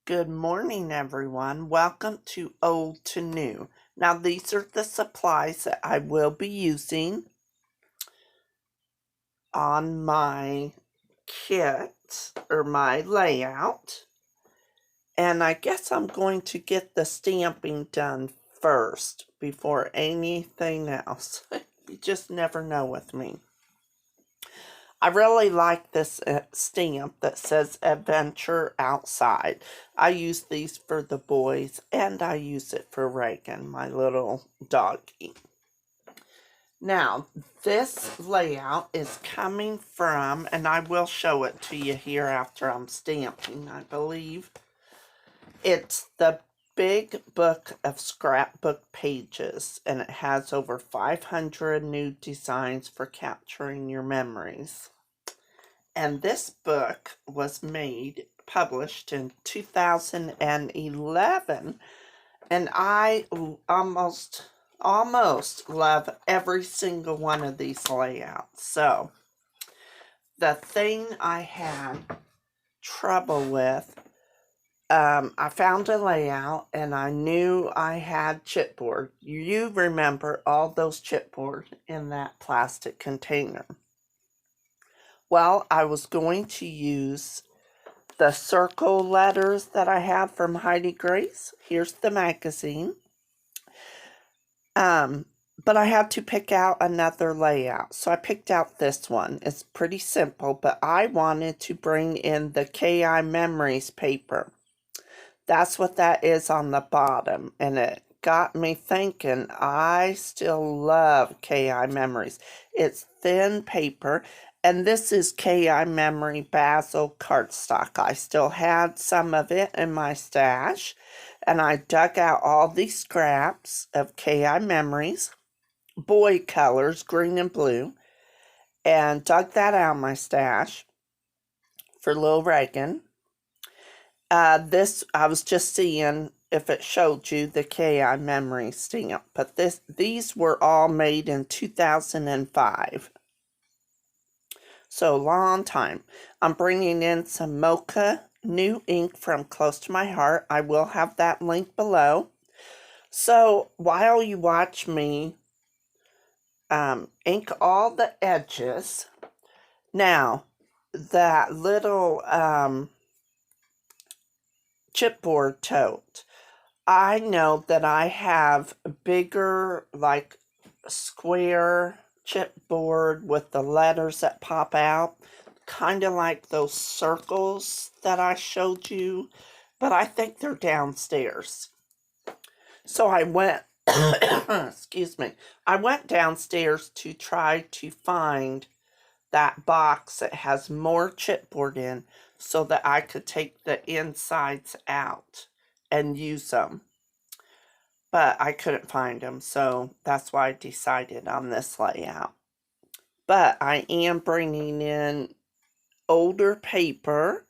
Good morning, everyone. Welcome to Old to New. Now, these are the supplies that I will be using on my kit or my layout. And I guess I'm going to get the stamping done first before anything else. You just never know with me. I really like this stamp that says Adventure Outside. I use these for the boys and I use it for Reagan, my little doggy. Now, this layout is coming from, and I will show it to you here after I'm stamping, I believe. It's the Big Book of Scrapbook Pages, and it has over 500 new designs for capturing your memories. And this book was published in 2011, and I almost love every single one of these layouts. So, the thing I had trouble with, I found a layout and I knew I had chipboard. You remember all those chipboard in that plastic container. Well, I was going to use the circle letters that I have from Heidi Grace. Here's the magazine. But I had to pick out another layout. So I picked out this one. It's pretty simple, but I wanted to bring in the KI Memories paper. That's what that is on the bottom. And it got me thinking, I still love KI Memories. It's thin paper. And this is KI Memory Basil cardstock. I still had some of it in my stash. And I dug out all these scraps of KI Memories, boy colors, green and blue, and dug that out of my stash for Lil Reagan. This, I was just seeing if it showed you the KI Memory stamp, but these were all made in 2005. So, long time. I'm bringing in some Mocha new ink from Close to My Heart. I will have that link below. So, while you watch me ink all the edges, now, that little chipboard tote, I know that I have bigger, like, square chipboard with the letters that pop out, kind of like those circles that I showed you, but I think they're downstairs. So I went, excuse me, I went downstairs to try to find that box that has more chipboard in so that I could take the insides out and use them. But I couldn't find them, so that's why I decided on this layout. But I am bringing in older paper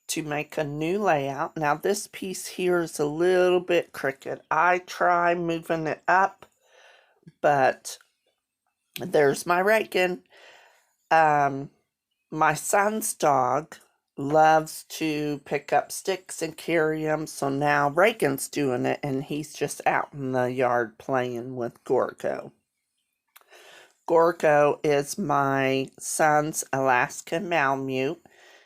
to make a new layout. Now this piece here is a little bit crooked. I try moving it up, but there's my Reagan. My son's dog loves to pick up sticks and carry them, so now Reagan's doing it, and he's just out in the yard playing with Gorgo. Gorgo is my son's Alaskan Malamute.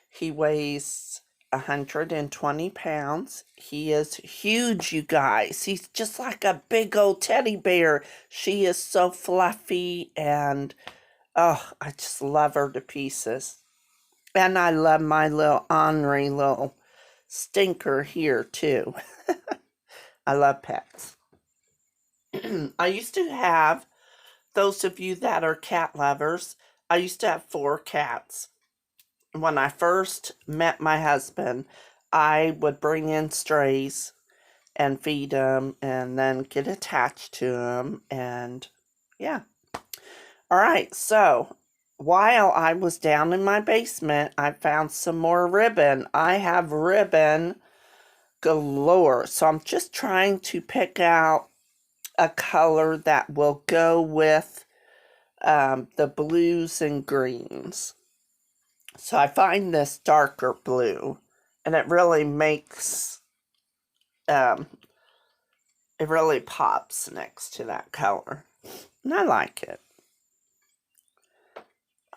He weighs 120 pounds. He is huge, you guys. He's just like a big old teddy bear. She is so fluffy, and oh, I just love her to pieces. And I love my little ornery little stinker here, too. I love pets. I used to have, those of you that are cat lovers, I used to have 4 cats. When I first met my husband, I would bring in strays and feed them and then get attached to them, and yeah. All right, so while I was down in my basement, I found some more ribbon. I have ribbon galore, so I'm just trying to pick out a color that will go with the blues and greens. So I find this darker blue, And it really makes, it really pops next to that color. And I like it.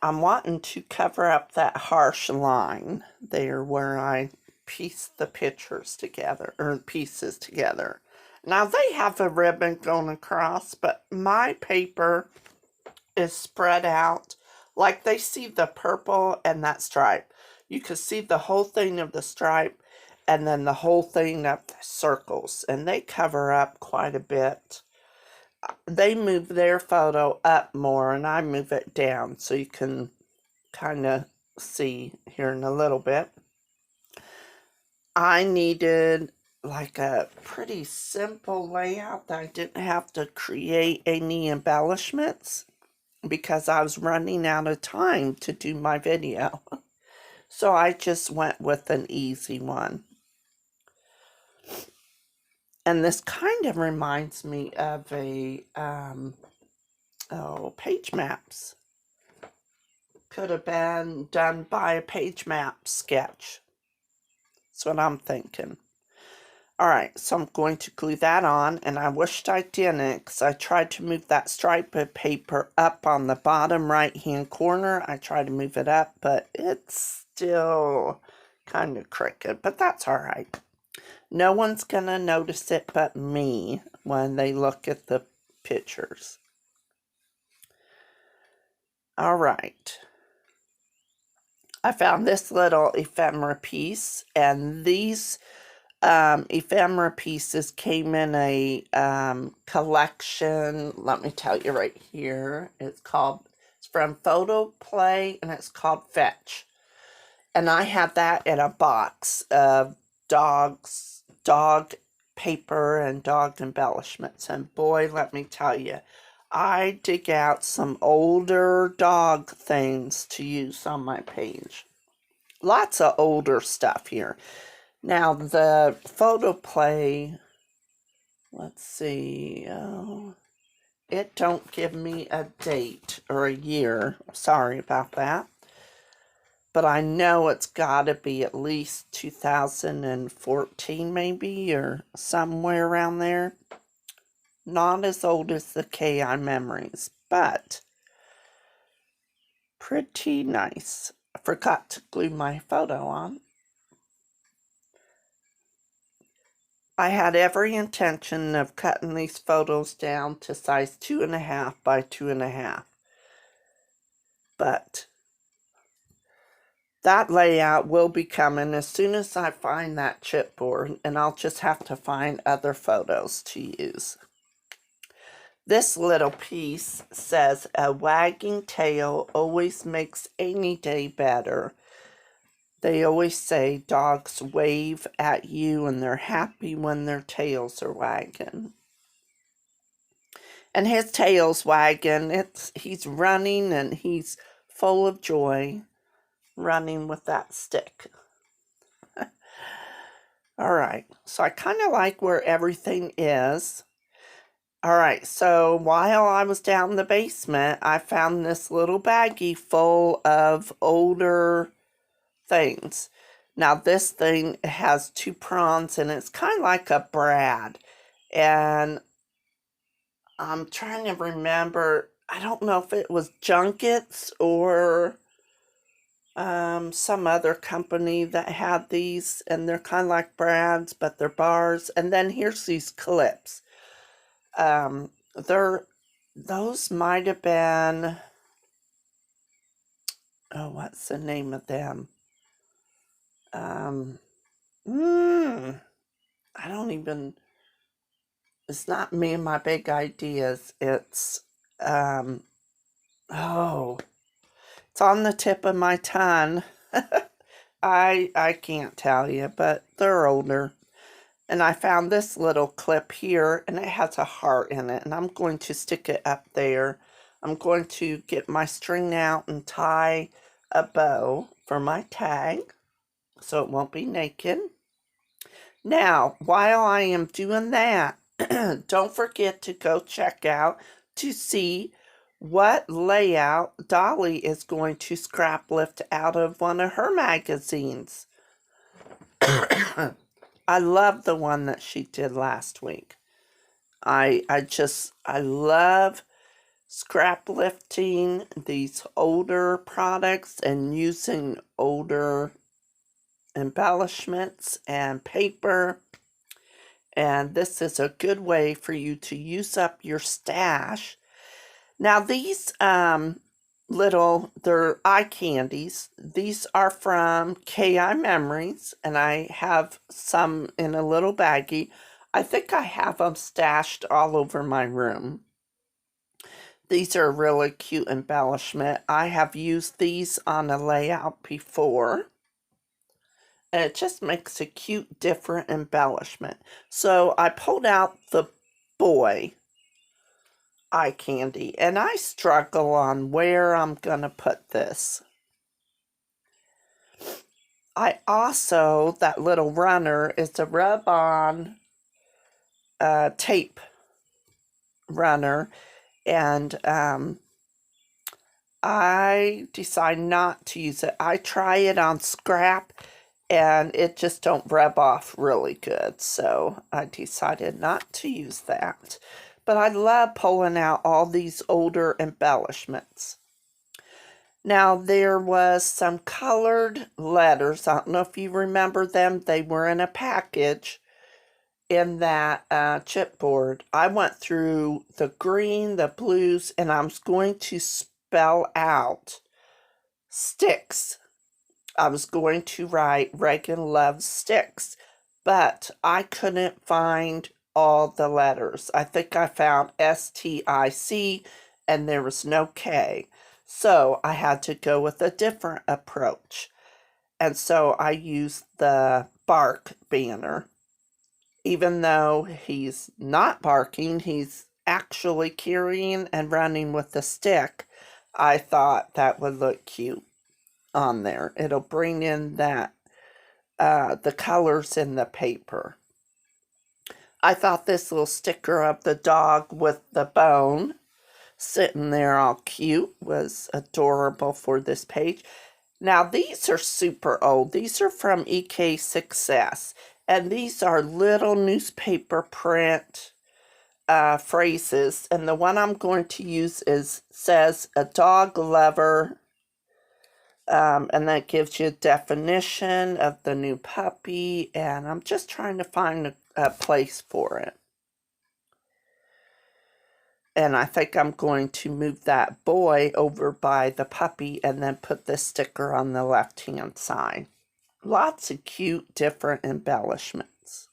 I'm wanting to cover up that harsh line there where I piece the pictures together, or pieces together. Now they have a ribbon going across, but my paper is spread out. Like they see the purple and that stripe. You can see the whole thing of the stripe and then the whole thing of the circles. And they cover up quite a bit. They move their photo up more and I move it down so you can kind of see here in a little bit. I needed like a pretty simple layout that I didn't have to create any embellishments because I was running out of time to do my video. So I just went with an easy one. And this kind of reminds me of a, page maps. Could have been done by a page map sketch. That's what I'm thinking. Alright, so I'm going to glue that on, and I wished I didn't because I tried to move that stripe of paper up on the bottom right hand corner. I tried to move it up, but it's still kind of crooked, but that's alright. No one's gonna notice it but me when they look at the pictures. Alright. I found this little ephemera piece, and these ephemera pieces came in a collection. Let me tell you right here. It's from Photo Play, and it's called Fetch. And I have that in a box of dog paper and dog embellishments. And boy, let me tell you, I dig out some older dog things to use on my page. Lots of older stuff here. Now, the Photo Play, let's see, it don't give me a date or a year. Sorry about that. But I know it's got to be at least 2014 maybe, or somewhere around there. Not as old as the KI Memories, but pretty nice. I forgot to glue my photo on. I had every intention of cutting these photos down to size 2.5 by 2.5. But that layout will be coming as soon as I find that chipboard, and I'll just have to find other photos to use. This little piece says, "A wagging tail always makes any day better." They always say dogs wave at you and they're happy when their tails are wagging. And his tail's wagging. He's running and he's full of joy running with that stick. Alright, so I kind of like where everything is. Alright, so while I was down in the basement, I found this little baggie full of older things. Now this thing has 2 prongs and it's kind of like a brad. And I'm trying to remember, I don't know if it was Junkets or some other company that had these, and they're kind of like brads, but they're bars. And then here's these clips. Those might have been, oh, what's the name of them? I don't even, it's not me and my big ideas. It's, it's on the tip of my tongue. I can't tell you, but they're older. And I found this little clip here, and it has a heart in it, and I'm going to stick it up there. I'm going to get my string out and tie a bow for my tag, so it won't be naked. Now, while I am doing that, don't forget to go check out to see what layout Dolly is going to scrap lift out of one of her magazines. I love the one that she did last week. I love scrap lifting these older products and using older embellishments and paper. And this is a good way for you to use up your stash. Now these they're eye candies. These are from KI Memories, and I have some in a little baggie. I think I have them stashed all over my room. These are a really cute embellishment. I have used these on a layout before. And it just makes a cute, different embellishment. So I pulled out the boy eye candy, and I struggle on where I'm gonna put this. I also, that little runner is a rub-on tape runner, and I decide not to use it. I try it on scrap, and it just don't rub off really good, so I decided not to use that. But I love pulling out all these older embellishments. Now, there was some colored letters. I don't know if you remember them. They were in a package in that chipboard. I went through the green, the blues, and I was going to spell out sticks. I was going to write Reagan loves sticks, but I couldn't find all the letters. I think I found STIC and there was no K. So I had to go with a different approach. And so I used the bark banner. Even though he's not barking, he's actually carrying and running with the stick. I thought that would look cute on there. It'll bring in that the colors in the paper. I thought this little sticker of the dog with the bone sitting there all cute was adorable for this page. Now these are super old. These are from EK Success, and these are little newspaper print phrases, and the one I'm going to use says a dog lover, and that gives you a definition of the new puppy, and I'm just trying to find a place for it. And I think I'm going to move that boy over by the puppy and then put this sticker on the left-hand side. Lots of cute, different embellishments.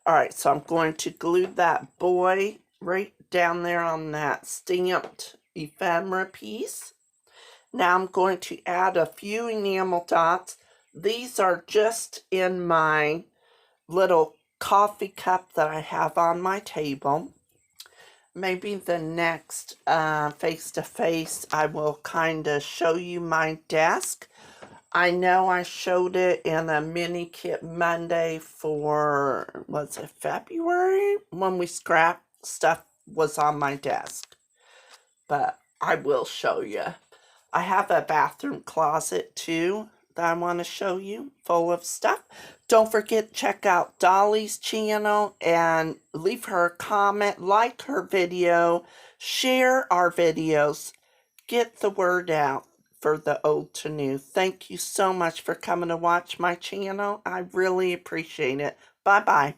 All right, so I'm going to glue that boy right down there on that stamped ephemera piece. Now I'm going to add a few enamel dots. These are just in my little coffee cup that I have on my table. Maybe the next face-to-face I will kind of show you my desk. I know I showed it in a mini kit Monday for, was it February? When we scrapped stuff was on my desk. But I will show you. I have a bathroom closet too that I want to show you, full of stuff. Don't forget, check out Dolly's channel and leave her a comment, like her video, share our videos, get the word out for the old to new. Thank you so much for coming to watch my channel. I really appreciate it. Bye-bye.